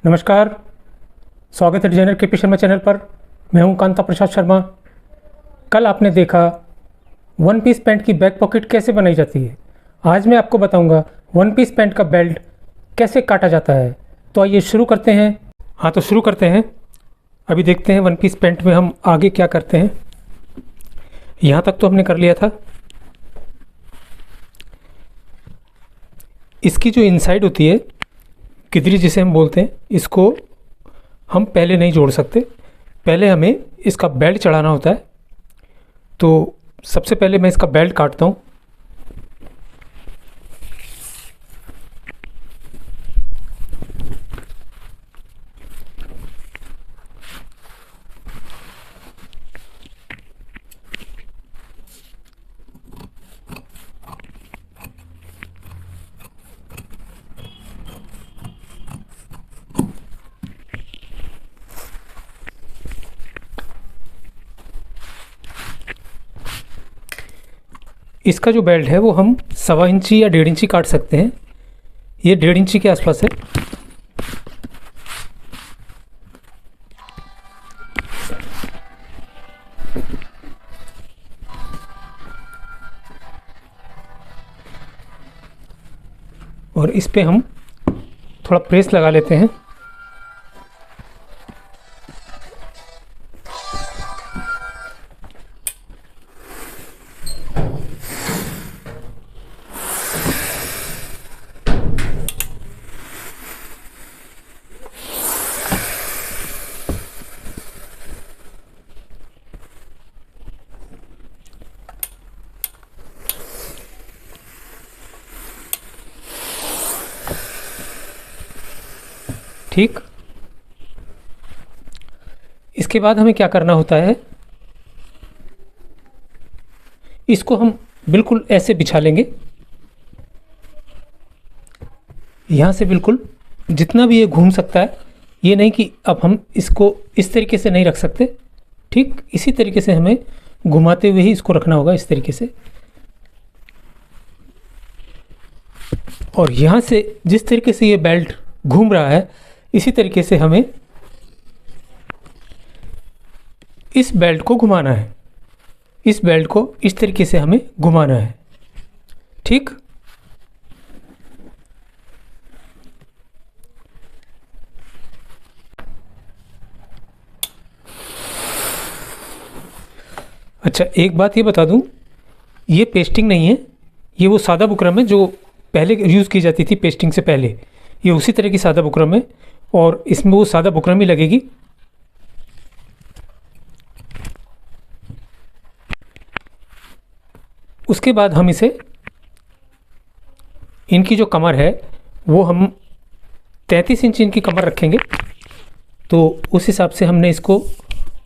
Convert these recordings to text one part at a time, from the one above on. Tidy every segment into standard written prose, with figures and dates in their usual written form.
नमस्कार, स्वागत है डिजाइनर के पी शर्मा चैनल पर। मैं हूं कांता प्रसाद शर्मा। कल आपने देखा वन पीस पैंट की बैक पॉकेट कैसे बनाई जाती है। आज मैं आपको बताऊंगा वन पीस पैंट का बेल्ट कैसे काटा जाता है। तो आइए शुरू करते हैं। हाँ, तो शुरू करते हैं। अभी देखते हैं वन पीस पैंट में हम आगे क्या करते हैं। यहाँ तक तो हमने कर लिया था। इसकी जो इनसाइड होती है, किदरी जिसे हम बोलते हैं, इसको हम पहले नहीं जोड़ सकते। पहले हमें इसका बेल्ट चढ़ाना होता है। तो सबसे पहले मैं इसका बेल्ट काटता हूँ। इसका जो बेल्ट है वो हम 1.25 इंची या 1.5 इंची काट सकते हैं। ये 1.5 इंची के आसपास है। और इस पे हम थोड़ा प्रेस लगा लेते हैं। ठीक, इसके बाद हमें क्या करना होता है, इसको हम बिल्कुल ऐसे बिछा लेंगे। यहाँ से बिल्कुल जितना भी ये घूम सकता है। ये नहीं कि अब हम इसको इस तरीके से नहीं रख सकते। ठीक इसी तरीके से हमें घुमाते हुए ही इसको रखना होगा, इस तरीके से। और यहाँ से जिस तरीके से ये बेल्ट घूम रहा है, इसी तरीके से हमें इस बेल्ट को घुमाना है। इस बेल्ट को इस तरीके से हमें घुमाना है। ठीक, अच्छा, एक बात ये बता दूं, ये पेस्टिंग नहीं है। ये वो सादा बुकरम है जो पहले यूज़ की जाती थी पेस्टिंग से पहले। ये उसी तरह की सादा बुकरम है और इसमें वो सादा बुकरम ही लगेगी। उसके बाद हम इसे, इनकी जो कमर है वो हम 33 इंच इनकी कमर रखेंगे। तो उस हिसाब से हमने इसको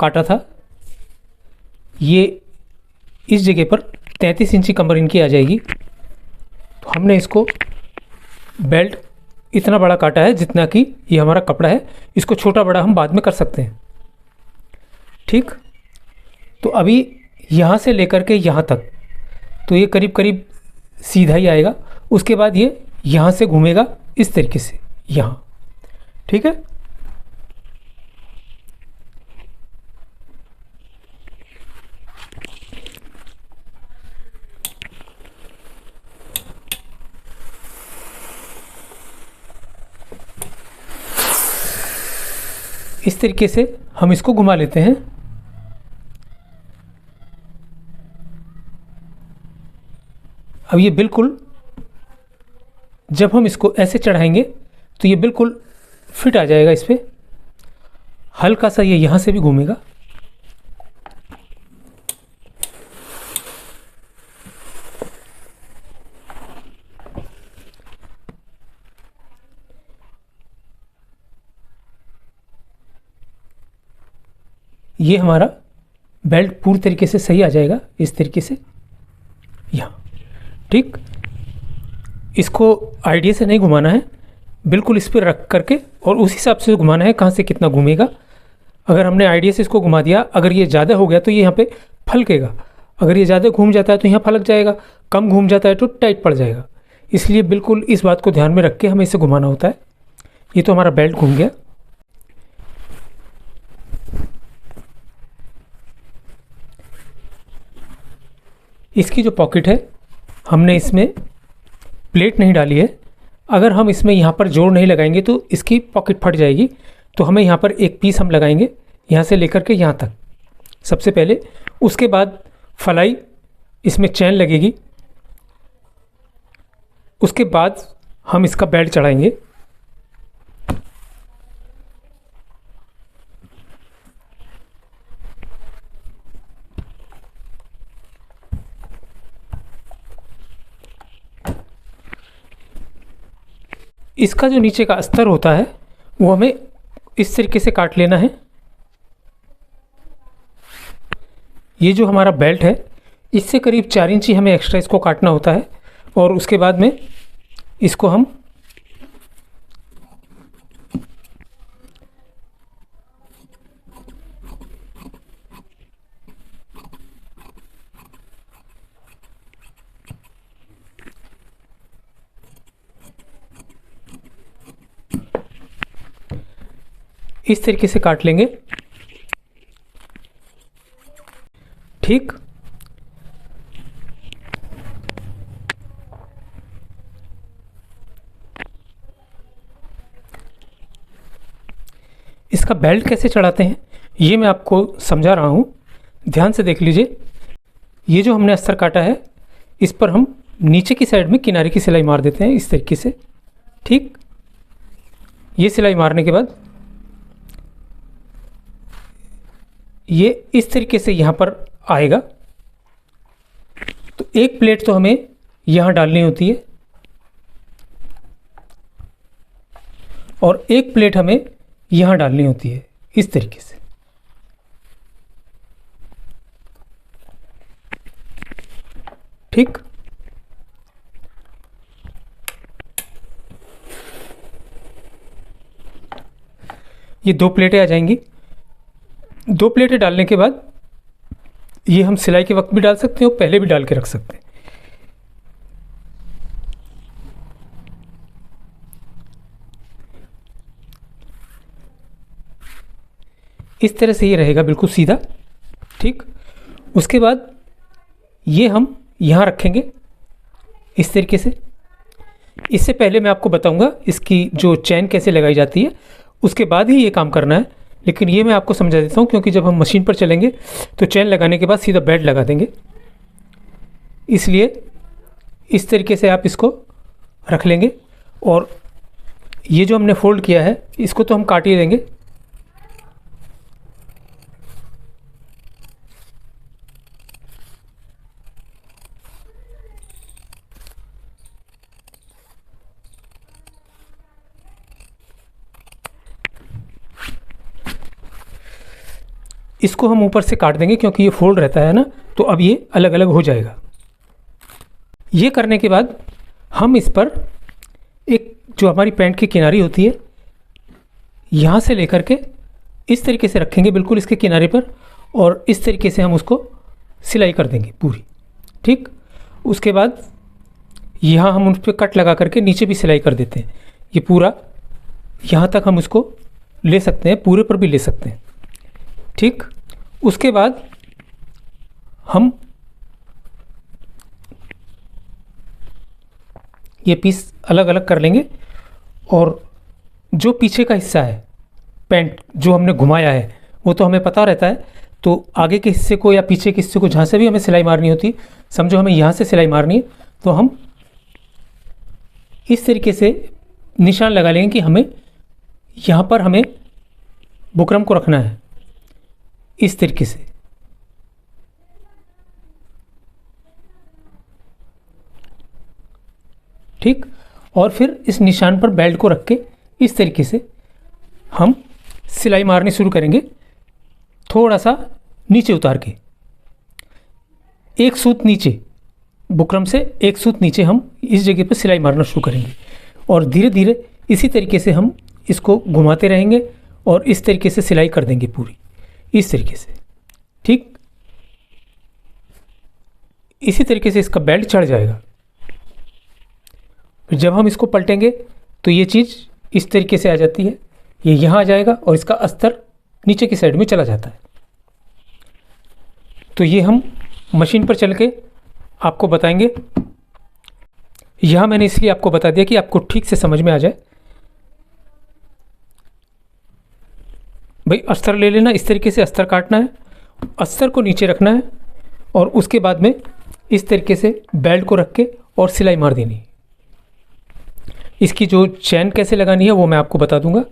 काटा था। ये इस जगह पर 33 इंची कमर इनकी आ जाएगी। तो हमने इसको बेल्ट इतना बड़ा काटा है जितना कि ये हमारा कपड़ा है। इसको छोटा बड़ा हम बाद में कर सकते हैं। ठीक, तो अभी यहाँ से लेकर के यहाँ तक तो ये करीब करीब सीधा ही आएगा। उसके बाद ये यहाँ से घूमेगा इस तरीके से यहाँ। ठीक है, इस तरीके से हम इसको घुमा लेते हैं। अब ये बिल्कुल, जब हम इसको ऐसे चढ़ाएंगे तो ये बिल्कुल फिट आ जाएगा इस पे। हल्का सा ये यहाँ से भी घूमेगा। ये हमारा बेल्ट पूरी तरीके से सही आ जाएगा इस तरीके से यहाँ। ठीक, इसको आइडिया से नहीं घुमाना है, बिल्कुल इस पर रख करके और उस हिसाब से घुमाना है कहाँ से कितना घूमेगा। अगर हमने आइडिया से इसको घुमा दिया, अगर ये ज़्यादा हो गया तो ये यहाँ पे फलकेगा। अगर ये ज़्यादा घूम जाता है तो यहाँ फलक जाएगा, कम घूम जाता है तो टाइट पड़ जाएगा। इसलिए बिल्कुल इस बात को ध्यान में रख के हमें इसे घुमाना होता है। ये तो हमारा बेल्ट घूम गया। इसकी जो पॉकेट है हमने इसमें प्लेट नहीं डाली है। अगर हम इसमें यहाँ पर जोड़ नहीं लगाएंगे तो इसकी पॉकेट फट जाएगी। तो हमें यहाँ पर एक पीस हम लगाएंगे यहाँ से लेकर के यहाँ तक सबसे पहले। उसके बाद फलाई इसमें चैन लगेगी। उसके बाद हम इसका बेल्ट चढ़ाएंगे। इसका जो नीचे का अस्तर होता है वो हमें इस तरीके से काट लेना है। ये जो हमारा बेल्ट है इससे करीब 4 इंची हमें एक्स्ट्रा इसको काटना होता है। और उसके बाद में इसको हम इस तरीके से काट लेंगे। ठीक, इसका बेल्ट कैसे चढ़ाते हैं ये मैं आपको समझा रहा हूँ, ध्यान से देख लीजिए। ये जो हमने अस्तर काटा है इस पर हम नीचे की साइड में किनारे की सिलाई मार देते हैं इस तरीके से। ठीक, ये सिलाई मारने के बाद ये इस तरीके से यहाँ पर आएगा। तो एक प्लेट तो हमें यहाँ डालनी होती है और एक प्लेट हमें यहाँ डालनी होती है इस तरीके से। ठीक, ये 2 प्लेटें आ जाएंगी। 2 प्लेटें डालने के बाद ये हम सिलाई के वक्त भी डाल सकते हैं और पहले भी डाल के रख सकते हैं। इस तरह से ये रहेगा बिल्कुल सीधा। ठीक, उसके बाद ये हम यहाँ रखेंगे इस तरीके से। इससे पहले मैं आपको बताऊंगा इसकी जो चैन कैसे लगाई जाती है, उसके बाद ही ये काम करना है। लेकिन ये मैं आपको समझा देता हूँ क्योंकि जब हम मशीन पर चलेंगे तो चैन लगाने के बाद सीधा बेल्ट लगा देंगे, इसलिए इस तरीके से आप इसको रख लेंगे। और ये जो हमने फोल्ड किया है इसको तो हम काट ही देंगे। इसको हम ऊपर से काट देंगे क्योंकि ये फोल्ड रहता है ना, तो अब ये अलग अलग हो जाएगा। ये करने के बाद हम इस पर एक जो हमारी पैंट की किनारी होती है यहाँ से लेकर के इस तरीके से रखेंगे बिल्कुल इसके किनारे पर, और इस तरीके से हम उसको सिलाई कर देंगे पूरी। ठीक, उसके बाद यहाँ हम उस पर कट लगा करके नीचे भी सिलाई कर देते हैं। ये पूरा यहाँ तक हम उसको ले सकते हैं, पूरे पर भी ले सकते हैं। ठीक, उसके बाद हम ये पीस अलग अलग कर लेंगे और जो पीछे का हिस्सा है पैंट जो हमने घुमाया है वो तो हमें पता रहता है। तो आगे के हिस्से को या पीछे के हिस्से को जहाँ से भी हमें सिलाई मारनी होती, समझो हमें यहाँ से सिलाई मारनी है तो हम इस तरीके से निशान लगा लेंगे कि हमें यहाँ पर हमें बुकरम को रखना है इस तरीके से। ठीक, और फिर इस निशान पर बेल्ट को रख के इस तरीके से हम सिलाई मारनी शुरू करेंगे, थोड़ा सा नीचे उतार के। एक सूत नीचे, बुकरम से एक सूत नीचे हम इस जगह पर सिलाई मारना शुरू करेंगे और धीरे धीरे इसी तरीके से हम इसको घुमाते रहेंगे और इस तरीके से सिलाई कर देंगे पूरी इस तरीके से। ठीक, इसी तरीके से इसका बेल्ट चढ़ जाएगा। फिर जब हम इसको पलटेंगे तो ये चीज़ इस तरीके से आ जाती है, ये यहाँ आ जाएगा और इसका अस्तर नीचे की साइड में चला जाता है। तो ये हम मशीन पर चल के आपको बताएंगे। यह मैंने इसलिए आपको बता दिया कि आपको ठीक से समझ में आ जाए। भाई अस्तर ले लेना, इस तरीके से अस्तर काटना है, अस्तर को नीचे रखना है और उसके बाद में इस तरीके से बेल्ट को रख के और सिलाई मार देनी है। इसकी जो चैन कैसे लगानी है वो मैं आपको बता दूंगा।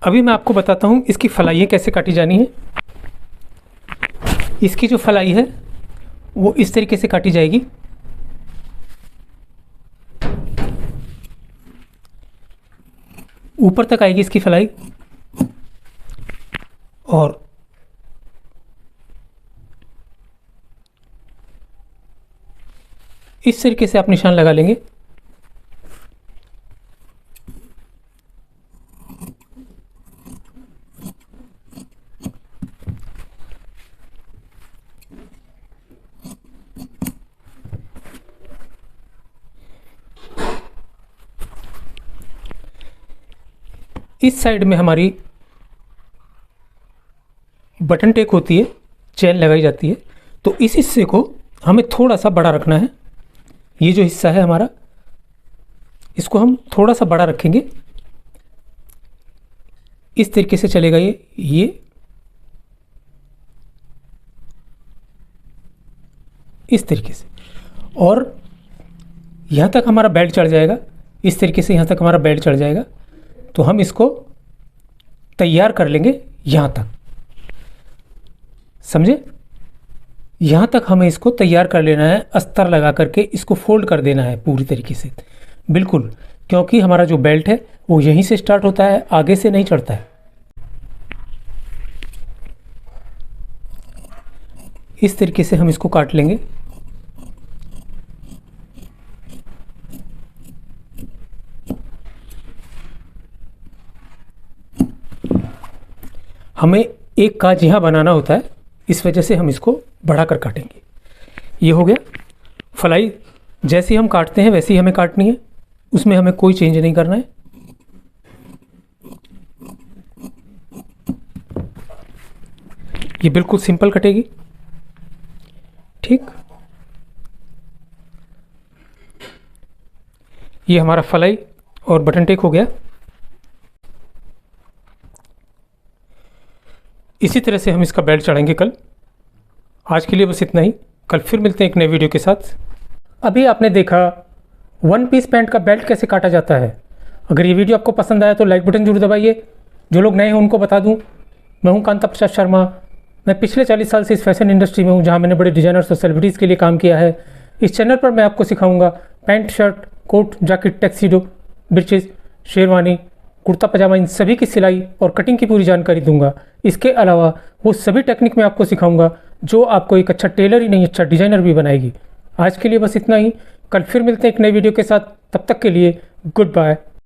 अभी मैं आपको बताता हूँ इसकी फलाइयाँ कैसे काटी जानी है। इसकी जो फलाई है वो इस तरीके से काटी जाएगी। ऊपर तक आएगी इसकी फलाई और इस तरीके से आप निशान लगा लेंगे। इस साइड में हमारी बटन टेक होती है, चेन लगाई जाती है, तो इस हिस्से को हमें थोड़ा सा बड़ा रखना है। ये जो हिस्सा है हमारा, इसको हम थोड़ा सा बड़ा रखेंगे। इस तरीके से चलेगा ये इस तरीके से, और यहाँ तक हमारा बेल्ट चढ़ जाएगा। इस तरीके से यहाँ तक हमारा बेल्ट चढ़ जाएगा। तो हम इसको तैयार कर लेंगे यहाँ तक, समझे? यहाँ तक हमें इसको तैयार कर लेना है। अस्तर लगा करके इसको फोल्ड कर देना है पूरी तरीके से, बिल्कुल, क्योंकि हमारा जो बेल्ट है वो यहीं से स्टार्ट होता है, आगे से नहीं चढ़ता है। इस तरीके से हम इसको काट लेंगे। हमें एक काज यहाँ बनाना होता है, इस वजह से हम इसको बढ़ाकर काटेंगे। ये हो गया। फलाई जैसे हम काटते हैं वैसे ही हमें काटनी है, उसमें हमें कोई चेंज नहीं करना है। ये बिल्कुल सिंपल कटेगी, ठीक। ये हमारा फलाई और बटन टेक हो गया। इसी तरह से हम इसका बेल्ट चढ़ाएंगे कल। आज के लिए बस इतना ही, कल फिर मिलते हैं एक नए वीडियो के साथ। अभी आपने देखा वन पीस पैंट का बेल्ट कैसे काटा जाता है। अगर ये वीडियो आपको पसंद आया तो लाइक बटन जरूर दबाइए। जो लोग नए हैं उनको बता दूं, मैं हूं कांता प्रसाद शर्मा। मैं पिछले 40 साल से इस फैशन इंडस्ट्री में हूं, जहां मैंने बड़े डिजाइनर्स और सेलिब्रिटीज़ के लिए काम किया है। इस चैनल पर मैं आपको सिखाऊंगा pant, shirt, coat, jacket, tuxedo, breeches, sherwani, kurta pyjama, इन सभी की सिलाई और कटिंग की पूरी जानकारी दूंगा। इसके अलावा वो सभी टेक्निक मैं आपको सिखाऊंगा जो आपको एक अच्छा टेलर ही नहीं, अच्छा डिज़ाइनर भी बनाएगी। आज के लिए बस इतना ही, कल फिर मिलते हैं एक नई वीडियो के साथ। तब तक के लिए गुड बाय।